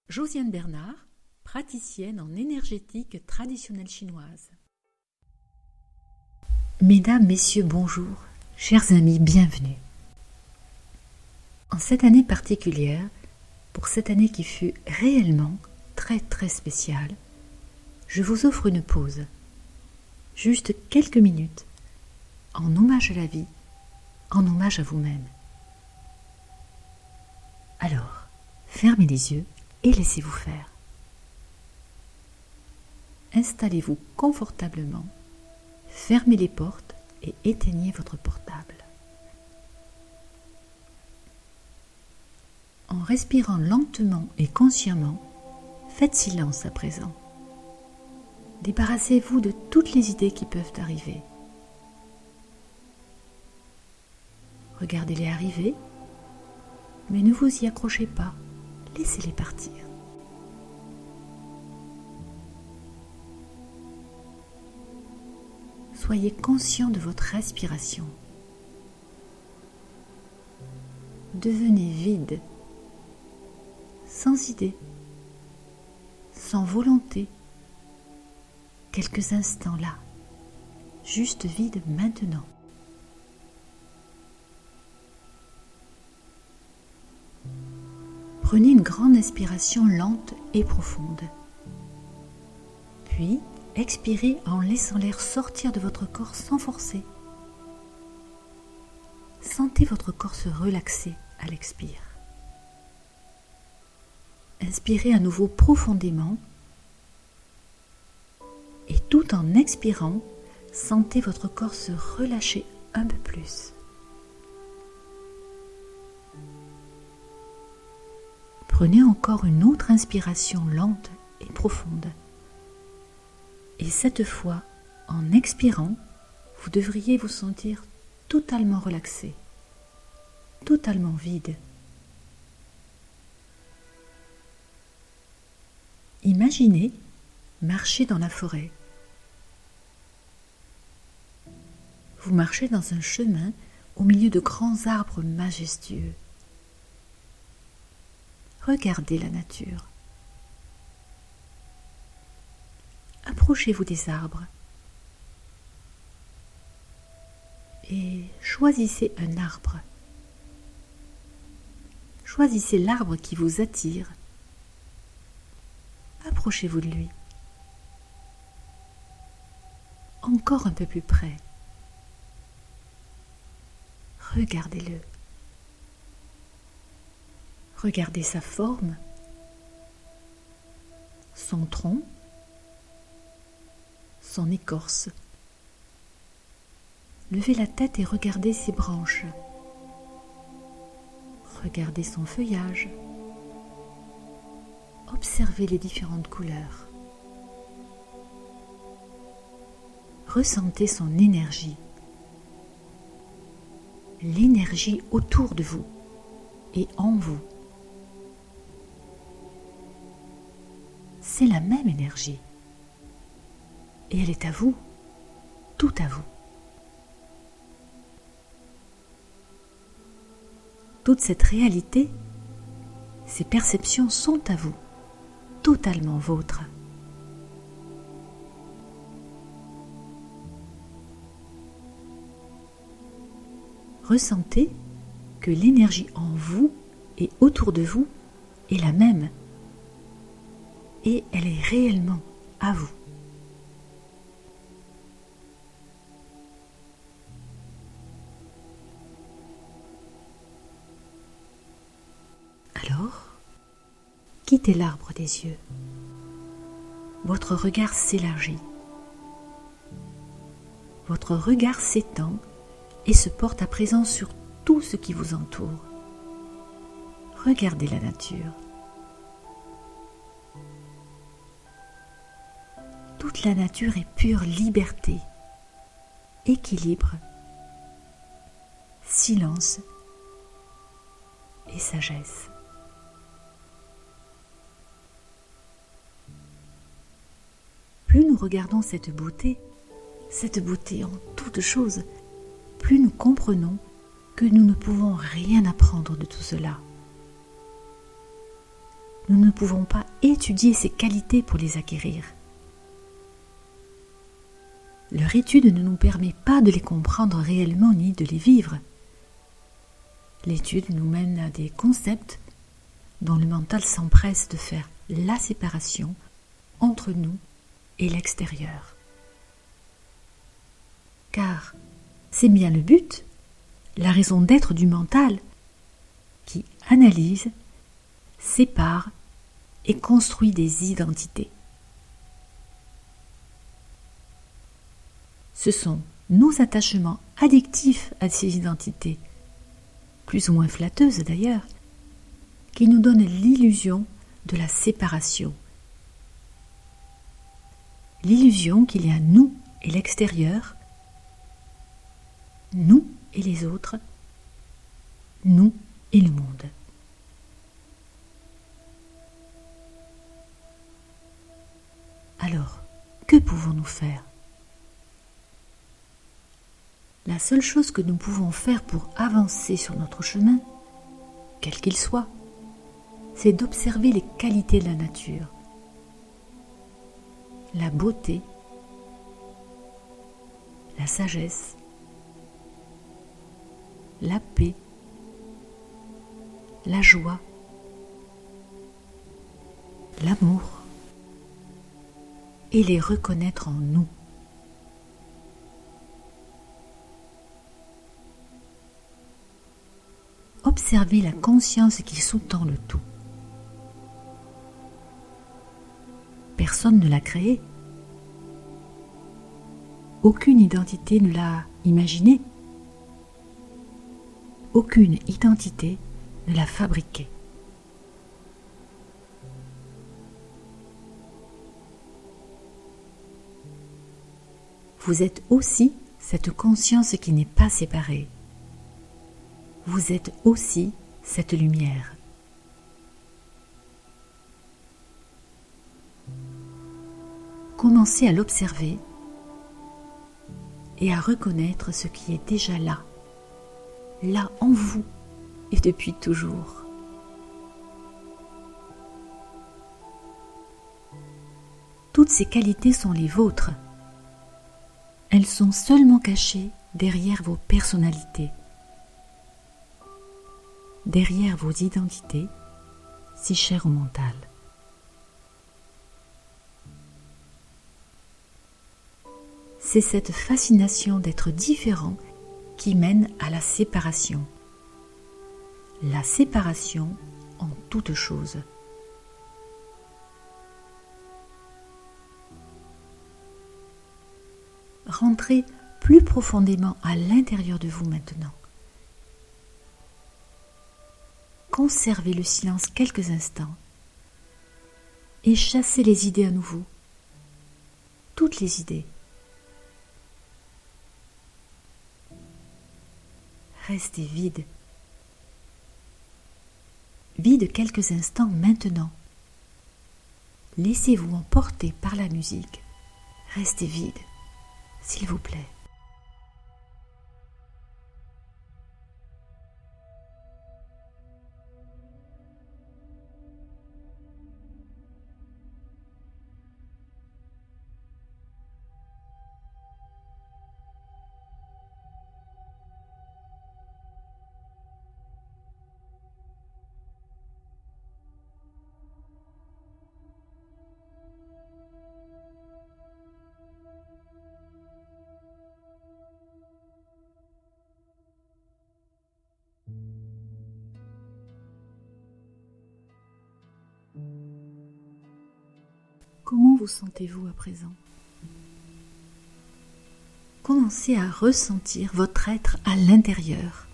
Josiane Bernard, praticienne en énergétique traditionnelle chinoise. Mesdames, Messieurs, bonjour, chers amis, bienvenue. En cette année particulière, pour cette année qui fut réellement très spéciale, je vous offre une pause, juste quelques minutes, en hommage à la vie, en hommage à vous-même. Alors, fermez les yeux et laissez-vous faire. Installez-vous confortablement, fermez les portes et éteignez votre portable. En respirant lentement et consciemment, faites silence à présent. Débarrassez-vous de toutes les idées qui peuvent arriver. Regardez-les arriver, mais ne vous y accrochez pas, laissez-les partir. Soyez conscient de votre respiration. Devenez vide, sans idée, sans volonté. Quelques instants là, juste vide maintenant. Prenez une grande inspiration lente et profonde. Puis, expirez en laissant l'air sortir de votre corps sans forcer. Sentez votre corps se relaxer à l'expire. Inspirez à nouveau profondément et tout en expirant, sentez votre corps se relâcher un peu plus. Prenez encore une autre inspiration lente et profonde. Et cette fois, en expirant, vous devriez vous sentir totalement relaxé, totalement vide. Imaginez marcher dans la forêt. Vous marchez dans un chemin au milieu de grands arbres majestueux. Regardez la nature. Approchez-vous des arbres et choisissez un arbre. Choisissez l'arbre qui vous attire. Approchez-vous de lui. Encore un peu plus près. Regardez-le. Regardez sa forme, son tronc, son écorce. Levez la tête et regardez ses branches. Regardez son feuillage. Observez les différentes couleurs. Ressentez son énergie. L'énergie autour de vous et en vous. C'est la même énergie. Et elle est à vous, tout à vous. Toute cette réalité, ces perceptions sont à vous, totalement vôtres. Ressentez que l'énergie en vous et autour de vous est la même. Et elle est réellement à vous. Alors, quittez l'arbre des yeux. Votre regard s'élargit. Votre regard s'étend et se porte à présent sur tout ce qui vous entoure. Regardez la nature. Toute la nature est pure liberté, équilibre, silence et sagesse. Plus nous regardons cette beauté en toutes choses, plus nous comprenons que nous ne pouvons rien apprendre de tout cela. nous ne pouvons pas étudier ces qualités pour les acquérir. Leur étude ne nous permet pas de les comprendre réellement ni de les vivre. L'étude nous mène à des concepts dont le mental s'empresse de faire la séparation entre nous et l'extérieur. Car c'est bien le but, la raison d'être du mental, qui analyse, sépare et construit des identités. Ce sont nos attachements addictifs à ces identités, plus ou moins flatteuses d'ailleurs, qui nous donnent l'illusion de la séparation. L'illusion qu'il y a nous et l'extérieur, nous et les autres, nous et le monde. Alors, que pouvons-nous faire ? La seule chose que nous pouvons faire pour avancer sur notre chemin, quel qu'il soit, c'est d'observer les qualités de la nature, la beauté, la sagesse, la paix, la joie, l'amour, et les reconnaître en nous. Observez la conscience qui sous-tend le tout. Personne ne l'a créé. Aucune identité ne l'a imaginé. Aucune identité ne l'a fabriqué. Vous êtes aussi cette conscience qui n'est pas séparée. Vous êtes aussi cette lumière. Commencez à l'observer et à reconnaître ce qui est déjà là en vous et depuis toujours. Toutes ces qualités sont les vôtres. Elles sont seulement cachées derrière vos personnalités, derrière vos identités, si chères au mental. C'est cette fascination d'être différent qui mène à la séparation. La séparation en toute chose. Rentrez plus profondément à l'intérieur de vous maintenant. Conservez le silence quelques instants et chassez les idées à nouveau. Toutes les idées. Restez vide. Vide quelques instants maintenant. Laissez-vous emporter par la musique. Restez vide, s'il vous plaît. Comment vous sentez-vous à présent ? Commencez à ressentir votre être à l'intérieur.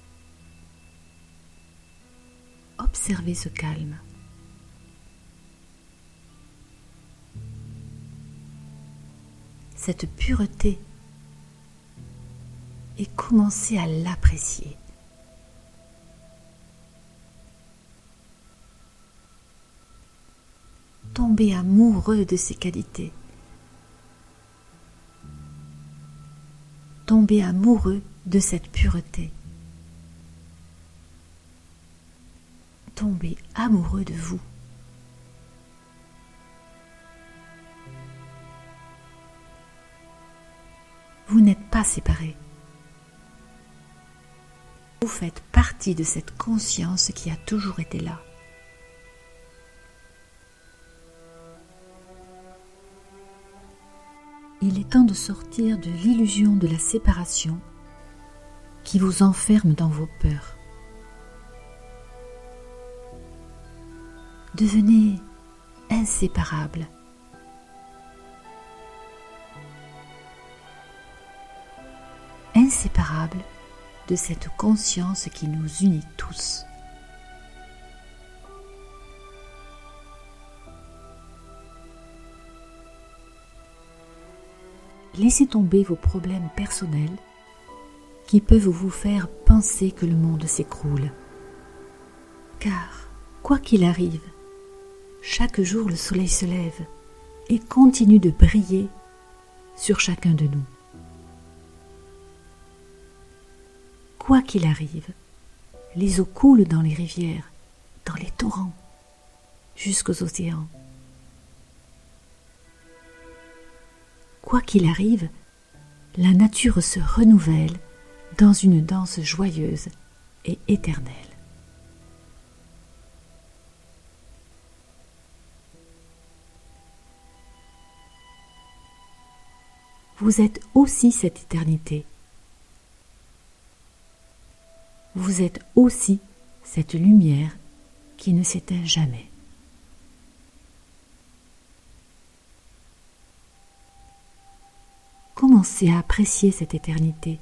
Observez ce calme. Cette pureté. Et commencez à l'apprécier. Tombez amoureux de ces qualités. Tombez amoureux de cette pureté. Tombez amoureux de vous. Vous n'êtes pas séparés. Vous faites partie de cette conscience qui a toujours été là. Il est temps de sortir de l'illusion de la séparation qui vous enferme dans vos peurs. Devenez inséparables. Inséparables de cette conscience qui nous unit tous. Laissez tomber vos problèmes personnels qui peuvent vous faire penser que le monde s'écroule. Car, quoi qu'il arrive, chaque jour le soleil se lève et continue de briller sur chacun de nous. Quoi qu'il arrive, les eaux coulent dans les rivières, dans les torrents, jusqu'aux océans. Quoi qu'il arrive, la nature se renouvelle dans une danse joyeuse et éternelle. Vous êtes aussi cette éternité. Vous êtes aussi cette lumière qui ne s'éteint jamais. Commencez à apprécier cette éternité.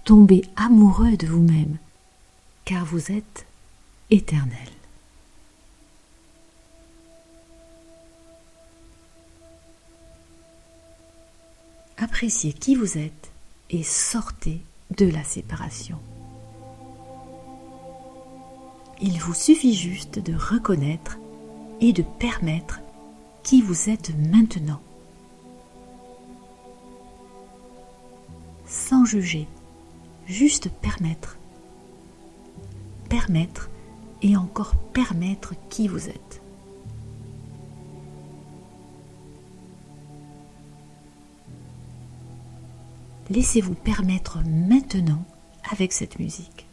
Tombez amoureux de vous-même, car vous êtes éternel. Appréciez qui vous êtes et sortez de la séparation. Il vous suffit juste de reconnaître et de permettre qui vous êtes maintenant. Sans juger, juste permettre. Permettre et encore permettre qui vous êtes. Laissez-vous permettre maintenant avec cette musique.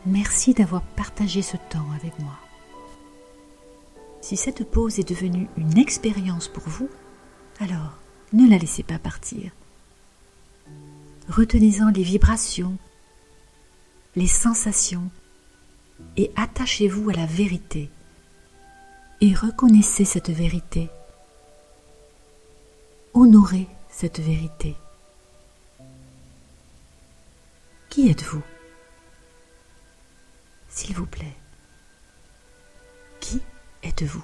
Merci d'avoir partagé ce temps avec moi. Si cette pause est devenue une expérience pour vous, alors ne la laissez pas partir. Retenez-en les vibrations, les sensations et attachez-vous à la vérité et reconnaissez cette vérité. Honorez cette vérité. Qui êtes-vous ? S'il vous plaît, qui êtes-vous ?